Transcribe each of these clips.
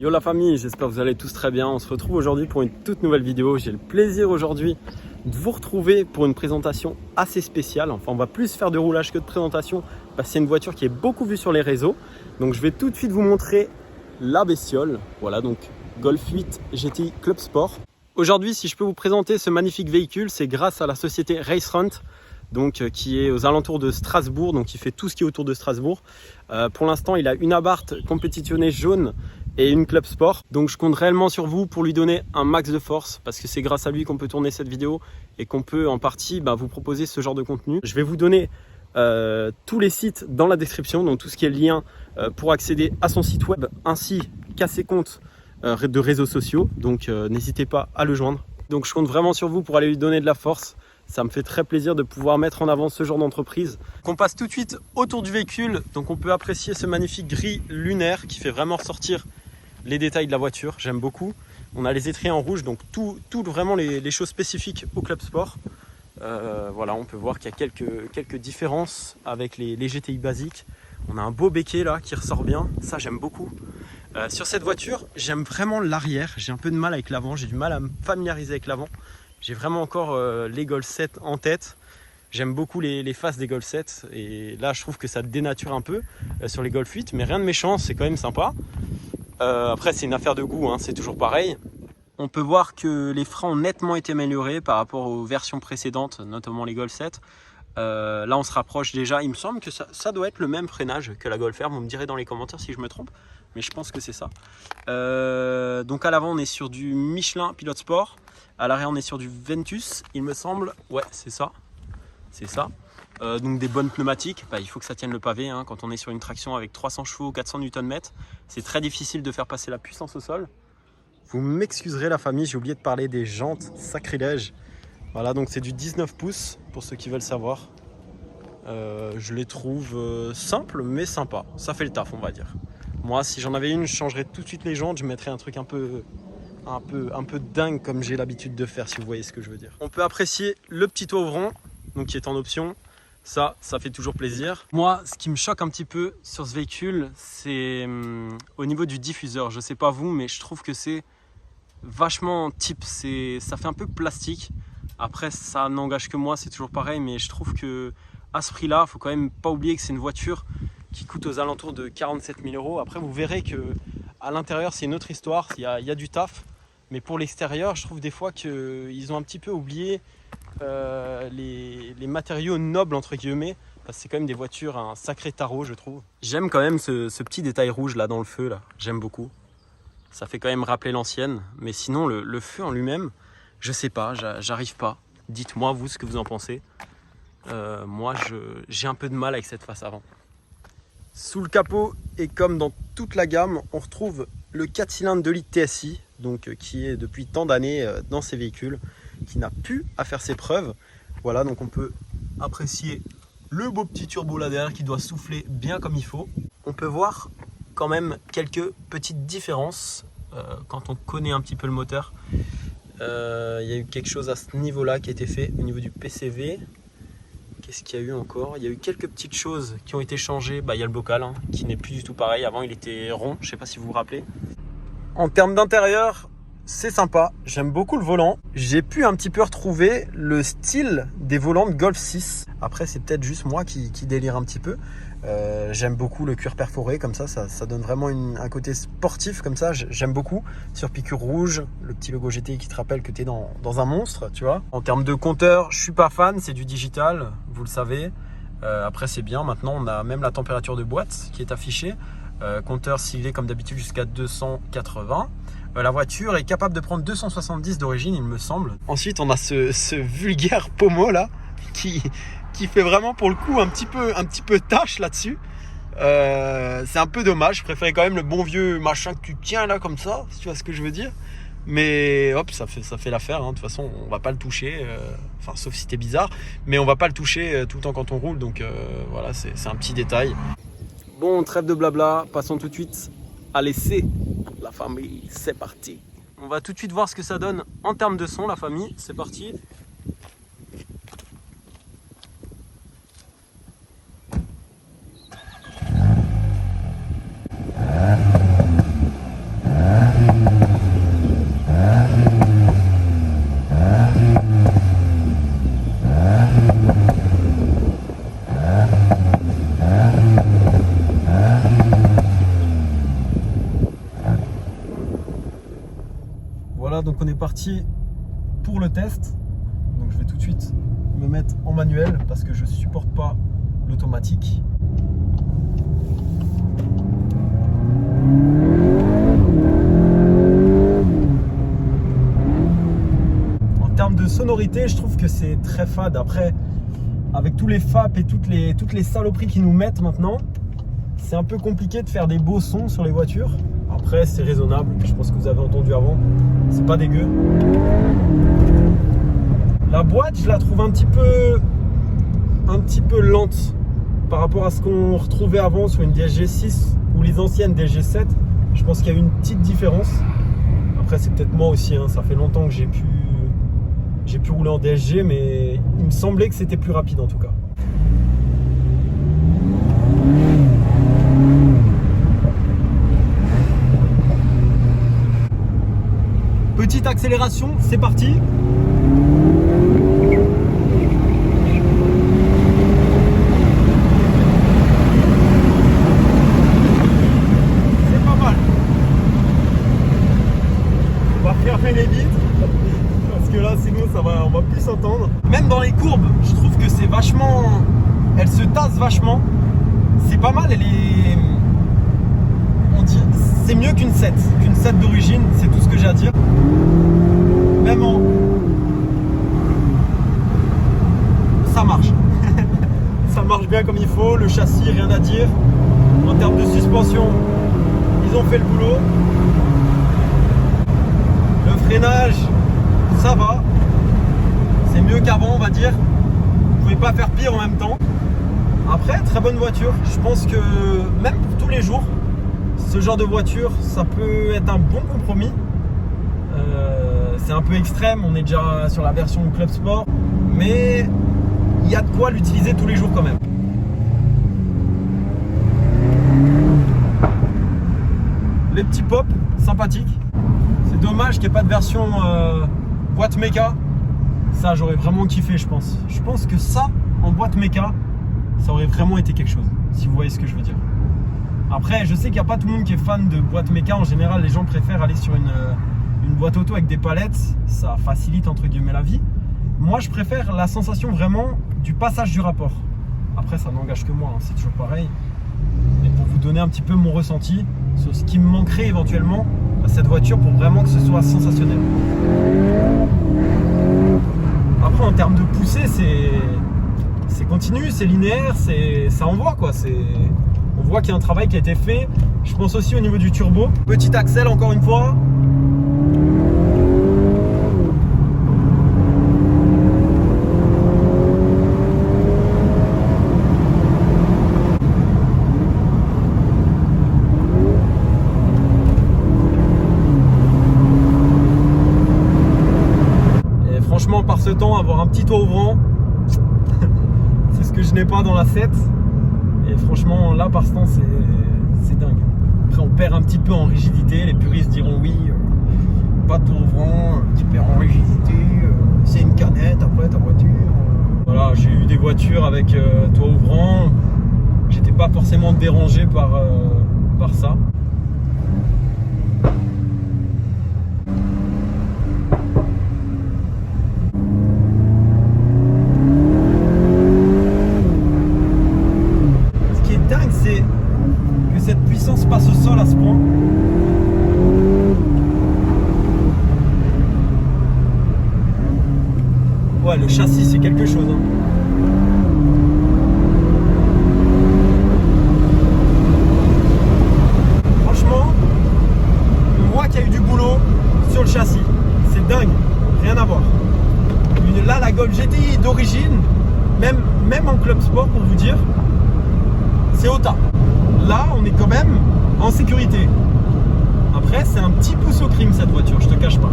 Yo la famille, j'espère que vous allez tous très bien. On se retrouve aujourd'hui pour une toute nouvelle vidéo. J'ai le plaisir aujourd'hui de vous retrouver pour une présentation assez spéciale. Enfin, on va plus faire de roulage que de présentation parce que c'est une voiture qui est beaucoup vue sur les réseaux. Donc je vais tout de suite vous montrer la bestiole. Voilà, donc Golf 8 GTI Club Sport. Aujourd'hui, si je peux vous présenter ce magnifique véhicule, c'est grâce à la société Racefront, donc qui est aux alentours de Strasbourg, donc qui fait tout ce qui est autour de Strasbourg. Pour l'instant, il a une Abarth compétitionnée jaune et une Club Sport. Donc je compte réellement sur vous pour lui donner un max de force parce que c'est grâce à lui qu'on peut tourner cette vidéo et qu'on peut en partie vous proposer ce genre de contenu. Je vais vous donner tous les sites dans la description, donc tout ce qui est lien pour accéder à son site web ainsi qu'à ses comptes de réseaux sociaux. Donc n'hésitez pas à le joindre. Donc je compte vraiment sur vous pour aller lui donner de la force. Ça me fait très plaisir de pouvoir mettre en avant ce genre d'entreprise. On passe tout de suite autour du véhicule. Donc on peut apprécier ce magnifique gris lunaire qui fait vraiment ressortir les détails de la voiture. J'aime beaucoup. On a les étriers en rouge, donc tout vraiment les choses spécifiques au Club Sport. Voilà, on peut voir qu'il y a quelques différences avec les GTI basiques. On a un beau béquet là qui ressort bien. Ça, j'aime beaucoup. Sur cette voiture, j'aime vraiment l'arrière. J'ai un peu de mal avec l'avant. J'ai du mal à me familiariser avec l'avant. J'ai vraiment encore les Golf 7 en tête. J'aime beaucoup les faces des Golf 7 et là je trouve que ça dénature un peu sur les Golf 8, mais rien de méchant, c'est quand même sympa. Après c'est une affaire de goût, hein, c'est toujours pareil. On peut voir que les freins ont nettement été améliorés par rapport aux versions précédentes, notamment les Golf 7. Là on se rapproche déjà, il me semble que ça doit être le même freinage que la Golf R, vous me direz dans les commentaires si je me trompe, mais je pense que c'est ça. Donc à l'avant on est sur du Michelin Pilot Sport. À l'arrière on est sur du Ventus, il me semble. Ouais, c'est ça. C'est ça. Donc des bonnes pneumatiques. Il faut que ça tienne le pavé. Hein. Quand on est sur une traction avec 300 chevaux, 400 Nm, c'est très difficile de faire passer la puissance au sol. Vous m'excuserez la famille, j'ai oublié de parler des jantes. Sacrilège. Voilà, donc c'est du 19 pouces pour ceux qui veulent savoir. Je les trouve simples mais sympas. Ça fait le taf, on va dire. Moi, si j'en avais une, je changerais tout de suite les jantes. Je mettrais un truc un peu dingue comme j'ai l'habitude de faire, si vous voyez ce que je veux dire. On peut apprécier le petit toit ouvrant, donc qui est en option. Ça fait toujours plaisir. Moi, ce qui me choque un petit peu sur ce véhicule, c'est au niveau du diffuseur. Je sais pas vous, mais je trouve que c'est vachement type. Ça fait un peu plastique. Après, ça n'engage que moi, c'est toujours pareil, mais je trouve que à ce prix-là, faut quand même pas oublier que c'est une voiture qui coûte aux alentours de 47 000 €. Après, vous verrez que à l'intérieur, c'est une autre histoire. Il y a du taf. Mais pour l'extérieur, je trouve des fois qu'ils ont un petit peu oublié les matériaux nobles, entre guillemets. Parce que c'est quand même des voitures, un sacré tarot, je trouve. J'aime quand même ce petit détail rouge là dans le feu. Là. J'aime beaucoup. Ça fait quand même rappeler l'ancienne. Mais sinon, le feu en lui-même, je sais pas, j'arrive pas. Dites-moi, vous, ce que vous en pensez. Moi, j'ai un peu de mal avec cette face avant. Sous le capot, et comme dans toute la gamme, on retrouve le 4 cylindres 2 litres TSI, donc qui est depuis tant d'années dans ces véhicules, qui n'a plus à faire ses preuves. Voilà, donc on peut apprécier le beau petit turbo là derrière qui doit souffler bien comme il faut. On peut voir quand même quelques petites différences quand on connaît un petit peu le moteur. Il y a eu quelque chose à ce niveau-là qui a été fait au niveau du PCV. Qu'est-ce qu'il y a eu encore? Il y a eu quelques petites choses qui ont été changées. Il y a le bocal hein, qui n'est plus du tout pareil. Avant, il était rond. Je ne sais pas si vous vous rappelez. En termes d'intérieur, c'est sympa. J'aime beaucoup le volant. J'ai pu un petit peu retrouver le style des volants de Golf 6. Après, c'est peut-être juste moi qui délire un petit peu. J'aime beaucoup le cuir perforé comme ça donne vraiment un côté sportif comme ça, j'aime beaucoup. Sur piqûre rouge, le petit logo GTI qui te rappelle que tu es dans un monstre, tu vois. En termes de compteur, je suis pas fan, c'est du digital, vous le savez. Après c'est bien, maintenant on a même la température de boîte qui est affichée. Compteur siglé comme d'habitude jusqu'à 280. La voiture est capable de prendre 270 d'origine, il me semble. Ensuite on a ce vulgaire pommeau là qui fait vraiment pour le coup un petit peu tâche là-dessus. C'est un peu dommage, je préférais quand même le bon vieux machin que tu tiens là comme ça, si tu vois ce que je veux dire. Mais hop, ça fait l'affaire, hein. De toute façon on va pas le toucher, enfin sauf si t'es bizarre, mais on va pas le toucher tout le temps quand on roule, donc voilà, c'est un petit détail. Bon, trêve de blabla, passons tout de suite à l'essai. La famille, c'est parti. On va tout de suite voir ce que ça donne en termes de son, la famille, c'est parti. Voilà, donc on est parti pour le test. Donc je vais tout de suite me mettre en manuel parce que je supporte pas l'automatique. En termes de sonorité, je trouve que c'est très fade. Après, avec tous les FAP et toutes les saloperies qu'ils nous mettent maintenant, c'est un peu compliqué de faire des beaux sons sur les voitures. Après, c'est raisonnable. Je pense que vous avez entendu avant. C'est pas dégueu. La boîte, je la trouve un petit peu lente par rapport à ce qu'on retrouvait avant sur une DSG6 ou les anciennes DSG7. Je pense qu'il y a une petite différence. Après, c'est peut-être moi aussi. Hein. Ça fait longtemps que j'ai pu rouler en DSG, mais il me semblait que c'était plus rapide en tout cas. Petite accélération, c'est parti. C'est pas mal. On va fermer les vitres parce que là sinon on va plus s'entendre. Même dans les courbes, je trouve que c'est vachement... Elle se tasse vachement. C'est pas mal, elle est... On dit... C'est mieux qu'une 7 d'origine, c'est tout ce que j'ai à dire. Même en... Ça marche. Ça marche bien comme il faut, le châssis, rien à dire. En termes de suspension, ils ont fait le boulot. Le freinage, ça va. C'est mieux qu'avant, on va dire. Vous pouvez pas faire pire en même temps. Après, très bonne voiture. Je pense que même pour tous les jours, ce genre de voiture, ça peut être un bon compromis. C'est un peu extrême, on est déjà sur la version Club Sport, mais il y a de quoi l'utiliser tous les jours quand même. Les petits pops, sympathiques. C'est dommage qu'il n'y ait pas de version boîte méca. Ça, j'aurais vraiment kiffé, je pense. Je pense que ça, en boîte méca, ça aurait vraiment été quelque chose, si vous voyez ce que je veux dire. Après, je sais qu'il n'y a pas tout le monde qui est fan de boîte méca. En général, les gens préfèrent aller sur une boîte auto avec des palettes. Ça facilite entre guillemets la vie. Moi, je préfère la sensation vraiment du passage du rapport. Après, ça n'engage que moi, hein, c'est toujours pareil. Mais pour vous donner un petit peu mon ressenti sur ce qui me manquerait éventuellement à cette voiture pour vraiment que ce soit sensationnel. Après, en termes de poussée, c'est continu, c'est linéaire, ça envoie quoi. On voit qu'il y a un travail qui a été fait. Je pense aussi au niveau du turbo. Petit axel encore une fois. Et franchement, par ce temps, avoir un petit toit ouvrant, c'est ce que je n'ai pas dans la 7. Et franchement, là, par ce temps, c'est dingue. Après, on perd un petit peu en rigidité. Les puristes diront oui, pas de toit ouvrant, tu perds en rigidité, c'est une canette après ta voiture. Voilà, j'ai eu des voitures avec toit ouvrant. J'étais pas forcément dérangé par ça. C'est que cette puissance passe au sol à ce point. Ouais, le châssis c'est quelque chose. Hein. Franchement, on voit qu'il y a eu du boulot sur le châssis. C'est dingue, rien à voir. Là, la Golf GTI d'origine, même en Club Sport pour vous dire, c'est au tas. Là, on est quand même en sécurité. Après, c'est un petit pouce au crime cette voiture, je te cache pas.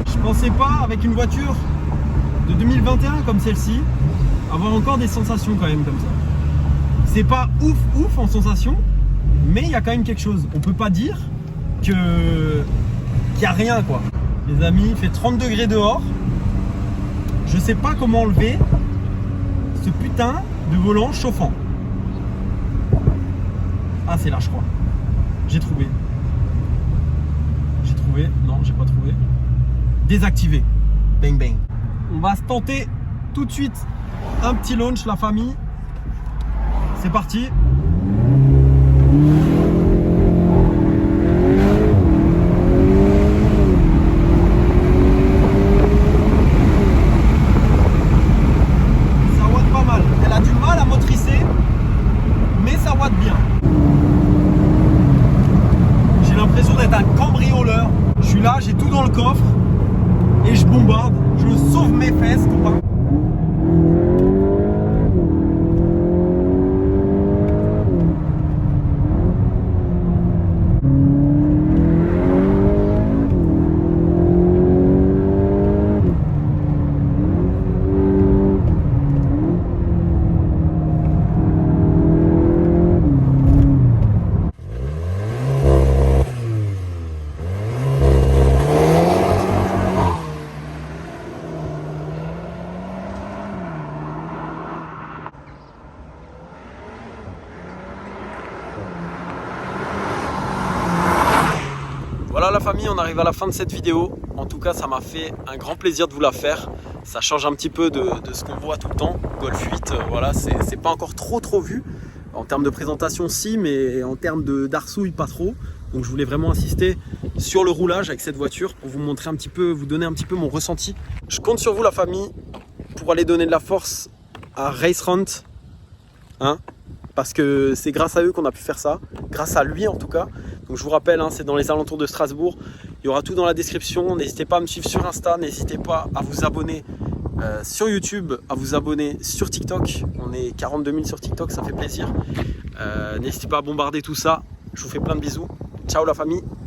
Je pensais pas, avec une voiture de 2021 comme celle-ci, avoir encore des sensations quand même comme ça. C'est pas ouf en sensation, mais il y a quand même quelque chose. On peut pas dire qu'il y a rien quoi. Les amis, il fait 30 degrés dehors. Je sais pas comment enlever ce putain de volant chauffant. Ah, c'est là, je crois. J'ai trouvé. J'ai trouvé. Non, j'ai pas trouvé. Désactivé. Bang bang. On va se tenter tout de suite un petit launch, la famille. C'est parti. Ça watt pas mal. Elle a du mal à motricer, mais ça watt bien. J'ai l'impression d'être un cambrioleur. Je suis là, j'ai tout dans le coffre et je bombarde. Je sauve mes fesses, copain. Voilà la famille, on arrive à la fin de cette vidéo. En tout cas, ça m'a fait un grand plaisir de vous la faire. Ça change un petit peu de ce qu'on voit tout le temps. Golf 8, voilà, c'est pas encore trop vu. En termes de présentation, si, mais en termes d'arsouille, pas trop. Donc je voulais vraiment insister sur le roulage avec cette voiture pour vous montrer un petit peu, vous donner un petit peu mon ressenti. Je compte sur vous la famille pour aller donner de la force à Race Hunt, hein, parce que c'est grâce à eux qu'on a pu faire ça, grâce à lui en tout cas. Donc je vous rappelle, hein, c'est dans les alentours de Strasbourg. Il y aura tout dans la description. N'hésitez pas à me suivre sur Insta, n'hésitez pas à vous abonner sur YouTube, à vous abonner sur TikTok. On est 42 000 sur TikTok, ça fait plaisir. N'hésitez pas à bombarder tout ça. Je vous fais plein de bisous. Ciao la famille.